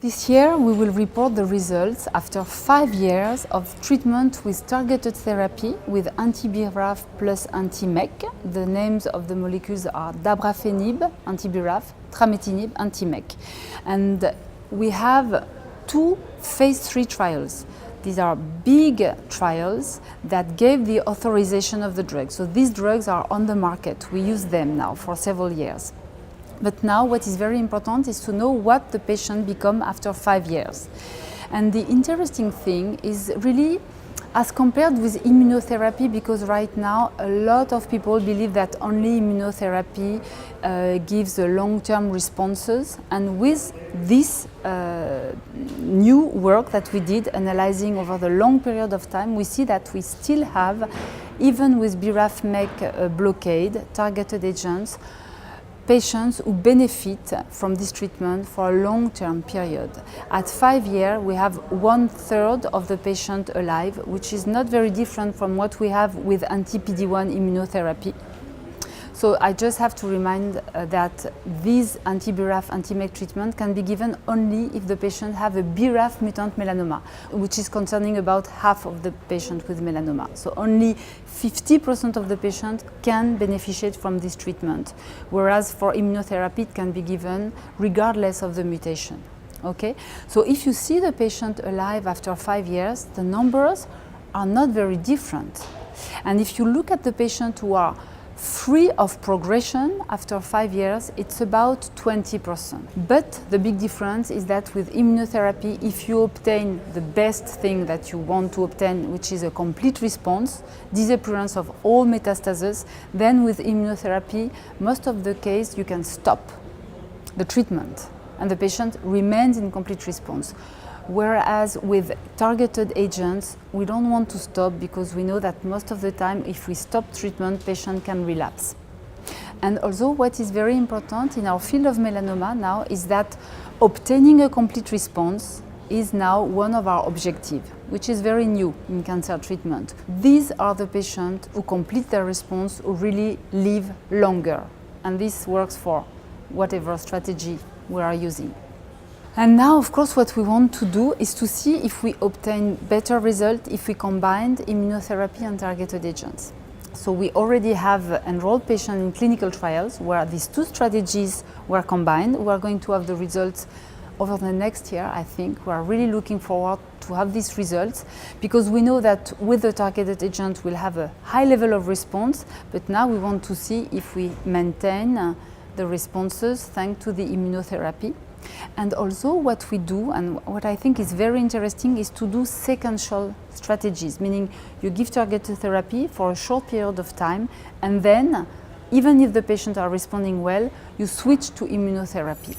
This year we will report the results after 5 years of treatment with targeted therapy with anti-BRAF plus anti-MEK. The names of the molecules are dabrafenib, anti-BRAF, trametinib, anti-MEK. And we have 2 phase 3 trials. These are big trials that gave the authorization of the drug. So these drugs are on the market. We use them now for several years. But now what is very important is to know what the patient becomes after 5 years. And the interesting thing is really as compared with immunotherapy, because right now a lot of people believe that only immunotherapy gives long-term responses. And with this new work that we did analyzing over the long period of time, we see that we still have, even with BRAF/MEK blockade, targeted agents, patients who benefit from this treatment for a long-term period. At 5 years, we have 1/3 of the patient alive, which is not very different from what we have with anti-PD-1 immunotherapy. So I just have to remind that these anti-BRAF, anti-MEK treatment can be given only if the patient have a BRAF mutant melanoma, which is concerning about half of the patient with melanoma. So only 50% of the patient can benefit from this treatment, whereas for immunotherapy it can be given regardless of the mutation. Okay? So if you see the patient alive after 5 years, the numbers are not very different. And if you look at the patients who are free of progression after 5 years, it's about 20%. But the big difference is that with immunotherapy, if you obtain the best thing that you want to obtain, which is a complete response, disappearance of all metastases, then with immunotherapy, most of the case you can stop the treatment and the patient remains in complete response. Whereas with targeted agents, we don't want to stop because we know that most of the time if we stop treatment, patient can relapse. And also what is very important in our field of melanoma now is that obtaining a complete response is now one of our objectives, which is very new in cancer treatment. These are the patients who complete their response, who really live longer. And this works for whatever strategy we are using. And now, of course, what we want to do is to see if we obtain better results if we combine immunotherapy and targeted agents. So we already have enrolled patients in clinical trials where these 2 strategies were combined. We are going to have the results over the next year, I think. We are really looking forward to have these results because we know that with the targeted agent we'll have a high level of response, but now we want to see if we maintain the responses thanks to the immunotherapy. And also what we do, and what I think is very interesting, is to do sequential strategies, meaning you give targeted therapy for a short period of time, and then, even if the patients are responding well, you switch to immunotherapy.